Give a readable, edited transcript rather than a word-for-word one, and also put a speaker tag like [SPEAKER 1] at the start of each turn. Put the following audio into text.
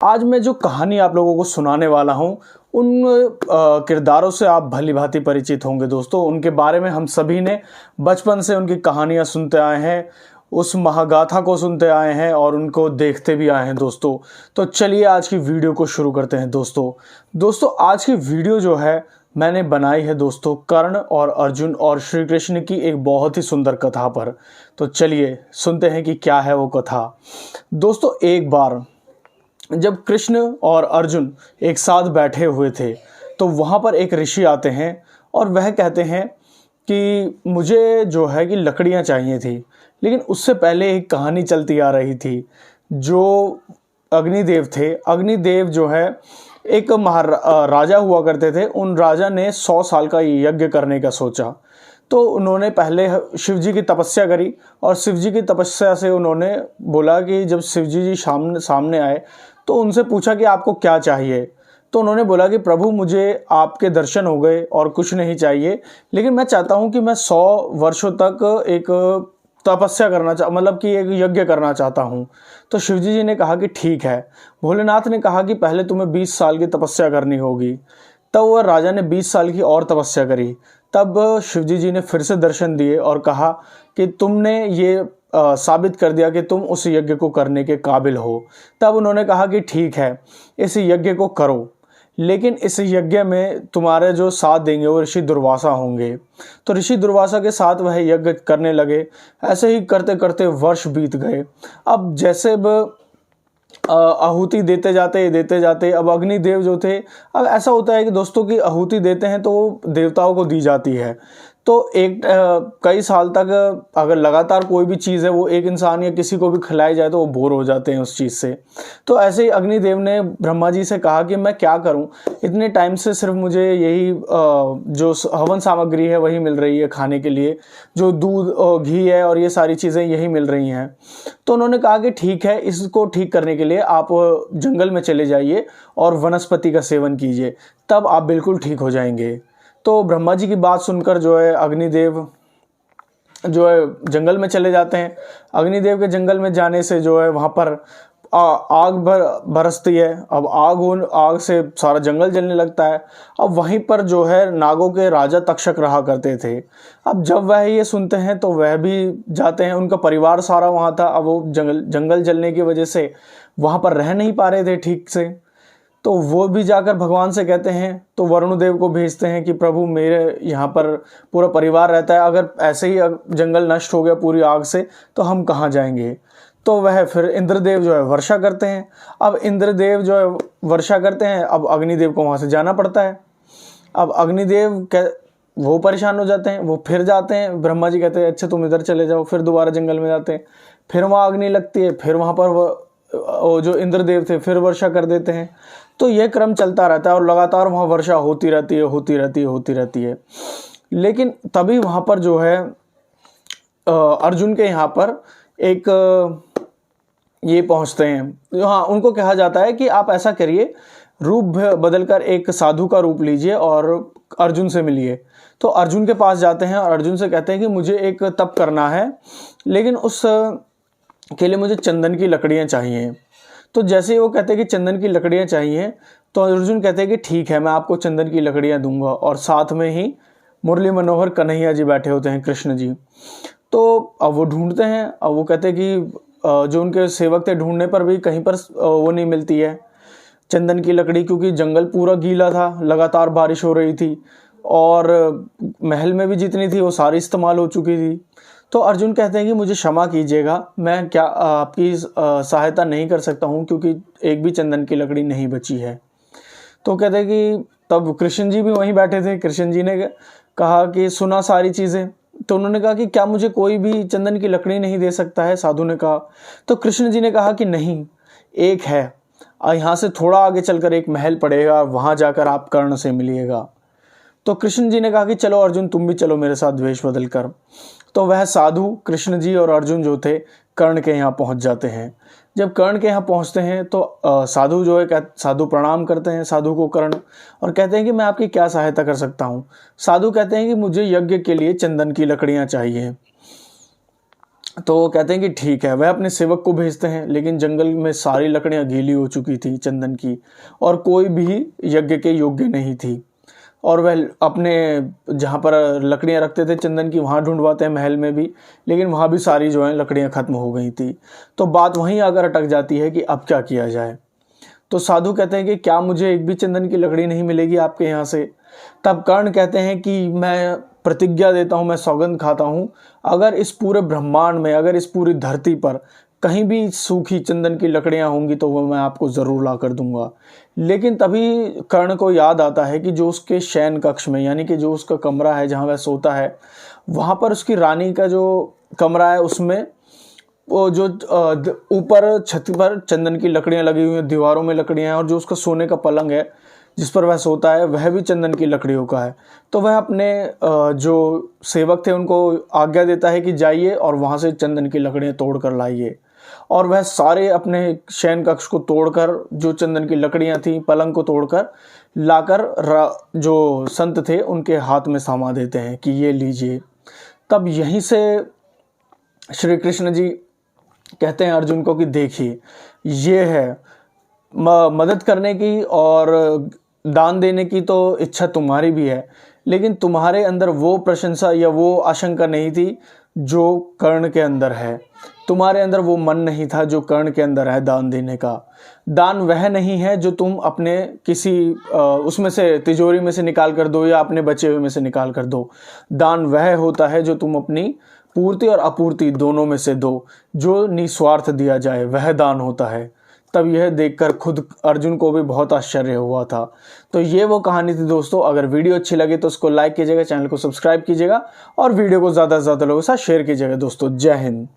[SPEAKER 1] आज मैं जो कहानी आप लोगों को सुनाने वाला हूँ उन किरदारों से आप भली भांति परिचित होंगे दोस्तों। उनके बारे में हम सभी ने बचपन से उनकी कहानियाँ सुनते आए हैं, उस महागाथा को सुनते आए हैं और उनको देखते भी आए हैं दोस्तों। तो चलिए आज की वीडियो को शुरू करते हैं दोस्तों। आज की वीडियो जो है मैंने बनाई है दोस्तों कर्ण और अर्जुन और श्री कृष्ण की एक बहुत ही सुंदर कथा पर। तो चलिए सुनते हैं कि क्या है वो कथा। दोस्तों, एक बार जब कृष्ण और अर्जुन एक साथ बैठे हुए थे तो वहाँ पर एक ऋषि आते हैं और वह कहते हैं कि मुझे जो है कि लकड़ियाँ चाहिए थी। लेकिन उससे पहले एक कहानी चलती आ रही थी। जो अग्निदेव थे, अग्निदेव जो है एक राजा हुआ करते थे। उन राजा ने 100 साल का यज्ञ करने का सोचा। तो उन्होंने पहले शिव जी की तपस्या करी और शिव जी की तपस्या से उन्होंने बोला कि जब शिव जी सामने आए तो उनसे पूछा कि आपको क्या चाहिए। तो उन्होंने बोला कि प्रभु, मुझे आपके दर्शन हो गए और कुछ नहीं चाहिए, लेकिन मैं चाहता हूँ कि मैं 100 वर्षों तक एक तपस्या मतलब कि एक यज्ञ करना चाहता हूँ। तो शिवजी जी ने कहा कि ठीक है। भोलेनाथ ने कहा कि पहले तुम्हें 20 साल की तपस्या करनी होगी। तब वह राजा ने 20 साल की और तपस्या करी। तब शिवजी जी ने फिर से दर्शन दिए और कहा कि तुमने ये साबित कर दिया कि तुम उस यज्ञ को करने के काबिल हो। तब उन्होंने कहा कि ठीक है, इस यज्ञ को करो, लेकिन इस यज्ञ में तुम्हारे जो साथ देंगे वो ऋषि दुर्वासा होंगे। तो ऋषि दुर्वासा के साथ वह यज्ञ करने लगे। ऐसे ही करते करते वर्ष बीत गए। अब जैसे आहुति देते जाते अब अग्निदेव जो थे, अब ऐसा होता है कि दोस्तों की आहुति देते हैं तो वो देवताओं को दी जाती है। तो कई साल तक अगर लगातार कोई भी चीज़ है वो एक इंसान या किसी को भी खिलाई जाए तो वो बोर हो जाते हैं उस चीज़ से। तो ऐसे ही अग्निदेव ने ब्रह्मा जी से कहा कि मैं क्या करूं, इतने टाइम से सिर्फ मुझे यही जो हवन सामग्री है वही मिल रही है खाने के लिए, जो दूध घी है और ये सारी चीज़ें यही मिल रही हैं। तो उन्होंने कहा कि ठीक है, इसको ठीक करने के लिए आप जंगल में चले जाइए और वनस्पति का सेवन कीजिए, तब आप बिल्कुल ठीक हो जाएंगे। तो ब्रह्मा जी की बात सुनकर जो है अग्निदेव जो है जंगल में चले जाते हैं। अग्निदेव के जंगल में जाने से जो है वहाँ पर आग बरसती है। अब आग से सारा जंगल जलने लगता है। अब वहीं पर जो है नागों के राजा तक्षक रहा करते थे। अब जब वह ये सुनते हैं तो वह भी जाते हैं। उनका परिवार सारा वहाँ था। अब वो जंगल जलने की वजह से वहाँ पर रह नहीं पा रहे थे ठीक से। तो वो भी जाकर भगवान से कहते हैं, तो वरुण देव को भेजते हैं कि प्रभु, मेरे यहाँ पर पूरा परिवार रहता है, अगर ऐसे ही जंगल नष्ट हो गया पूरी आग से तो हम कहाँ जाएंगे। तो वह फिर इंद्रदेव जो है वर्षा करते हैं। अब इंद्रदेव जो है वर्षा करते हैं, अब अग्निदेव को वहाँ से जाना पड़ता है। अब अग्निदेव वो परेशान हो जाते हैं, वो फिर जाते हैं। ब्रह्मा जी कहते हैं अच्छा तुम इधर चले जाओ। फिर दोबारा जंगल में जाते हैं, फिर वहाँ अग्नि लगती है, फिर वहाँ पर वो जो इंद्रदेव थे फिर वर्षा कर देते हैं। तो यह क्रम चलता रहता है और लगातार वहाँ वर्षा होती रहती है। लेकिन तभी वहाँ पर जो है अर्जुन के यहाँ पर एक ये पहुँचते हैं। हाँ, उनको कहा जाता है कि आप ऐसा करिए, रूप बदलकर एक साधु का रूप लीजिए और अर्जुन से मिलिए। तो अर्जुन के पास जाते हैं और अर्जुन से कहते हैं कि मुझे एक तप करना है, लेकिन उस के लिए मुझे चंदन की लकड़ियाँ चाहिए। तो जैसे ही वो कहते हैं कि चंदन की लकड़ियाँ चाहिए तो अर्जुन कहते हैं कि ठीक है, मैं आपको चंदन की लकड़ियाँ दूंगा। और साथ में ही मुरली मनोहर कन्हैया जी बैठे होते हैं, कृष्ण जी। तो अब वो ढूंढते हैं। अब वो कहते हैं कि जो उनके सेवक थे, ढूंढने पर भी कहीं पर वो नहीं मिलती है चंदन की लकड़ी, क्योंकि जंगल पूरा गीला था, लगातार बारिश हो रही थी और महल में भी जितनी थी वो सारी इस्तेमाल हो चुकी थी। तो अर्जुन कहते हैं कि मुझे क्षमा कीजिएगा, मैं क्या आपकी सहायता नहीं कर सकता हूँ, क्योंकि एक भी चंदन की लकड़ी नहीं बची है। तो कहते हैं कि तब कृष्ण जी भी वहीं बैठे थे। कृष्ण जी ने कहा कि सुना सारी चीज़ें। तो उन्होंने कहा कि क्या मुझे कोई भी चंदन की लकड़ी नहीं दे सकता है, साधु ने कहा। तो कृष्ण जी ने कहा कि नहीं, एक है, यहाँ से थोड़ा आगे चलकर एक महल पड़ेगा, वहाँ जाकर आप कर्ण से मिलिएगा। तो कृष्ण जी ने कहा कि चलो अर्जुन, तुम भी चलो मेरे साथ वेश बदल कर। तो वह साधु कृष्ण जी और अर्जुन जो थे कर्ण के यहाँ पहुँच जाते हैं। जब कर्ण के यहाँ पहुँचते हैं तो साधु जो है साधु प्रणाम करते हैं साधु को कर्ण, और कहते हैं कि मैं आपकी क्या सहायता कर सकता हूँ। साधु कहते हैं कि मुझे यज्ञ के लिए चंदन की लकड़ियाँ चाहिए। तो वो कहते हैं कि ठीक है। वह अपने सेवक को भेजते हैं, लेकिन जंगल में सारी लकड़ियां गीली हो चुकी थी चंदन की, और कोई भी यज्ञ के योग्य नहीं थी। और वह अपने जहाँ पर लकड़ियाँ रखते थे चंदन की, वहाँ ढूंढवाते हैं महल में भी, लेकिन वहाँ भी सारी जो है लकड़ियाँ ख़त्म हो गई थी। तो बात वहीं आकर अटक जाती है कि अब क्या किया जाए। तो साधु कहते हैं कि क्या मुझे एक भी चंदन की लकड़ी नहीं मिलेगी आपके यहाँ से? तब कर्ण कहते हैं कि मैं प्रतिज्ञा देता हूँ, मैं सौगंध खाता हूँ, अगर इस पूरे ब्रह्मांड में, अगर इस पूरी धरती पर कहीं भी सूखी चंदन की लकड़ियाँ होंगी तो वो मैं आपको ज़रूर ला कर दूंगा। लेकिन तभी कर्ण को याद आता है कि जो उसके शयन कक्ष में, यानी कि जो उसका कमरा है जहाँ वह सोता है, वहाँ पर उसकी रानी का जो कमरा है उसमें वो जो ऊपर छत पर चंदन की लकड़ियाँ लगी हुई हैं, दीवारों में लकड़ियाँ हैं, और जो उसका सोने का पलंग है जिस पर वह सोता है वह भी चंदन की लकड़ियों का है। तो वह अपने जो सेवक थे उनको आज्ञा देता है कि जाइए और वहाँ से चंदन की लकड़ियाँ तोड़ कर लाइए। और वह सारे अपने शयन कक्ष को तोड़कर, जो चंदन की लकड़ियाँ थी, पलंग को तोड़कर लाकर जो संत थे उनके हाथ में थमा देते हैं कि ये लीजिए। तब यहीं से श्री कृष्ण जी कहते हैं अर्जुन को कि देखिए, ये है मदद करने की और दान देने की तो इच्छा तुम्हारी भी है, लेकिन तुम्हारे अंदर वो प्रशंसा या वो आशंका नहीं थी जो कर्ण के अंदर है। तुम्हारे अंदर वो मन नहीं था जो कर्ण के अंदर है दान देने का। दान वह नहीं है जो तुम अपने किसी उसमें से, तिजोरी में से निकाल कर दो या अपने बचे हुए में से निकाल कर दो। दान वह होता है जो तुम अपनी पूर्ति और अपूर्ति दोनों में से दो, जो निस्वार्थ दिया जाए वह दान होता है। तब यह देखकर खुद अर्जुन को भी बहुत आश्चर्य हुआ था। तो ये वो कहानी थी दोस्तों। अगर वीडियो अच्छी लगे तो उसको लाइक कीजिएगा, चैनल को सब्सक्राइब कीजिएगा और वीडियो को ज़्यादा से ज़्यादा लोगों के साथ शेयर कीजिएगा दोस्तों। जय हिंद।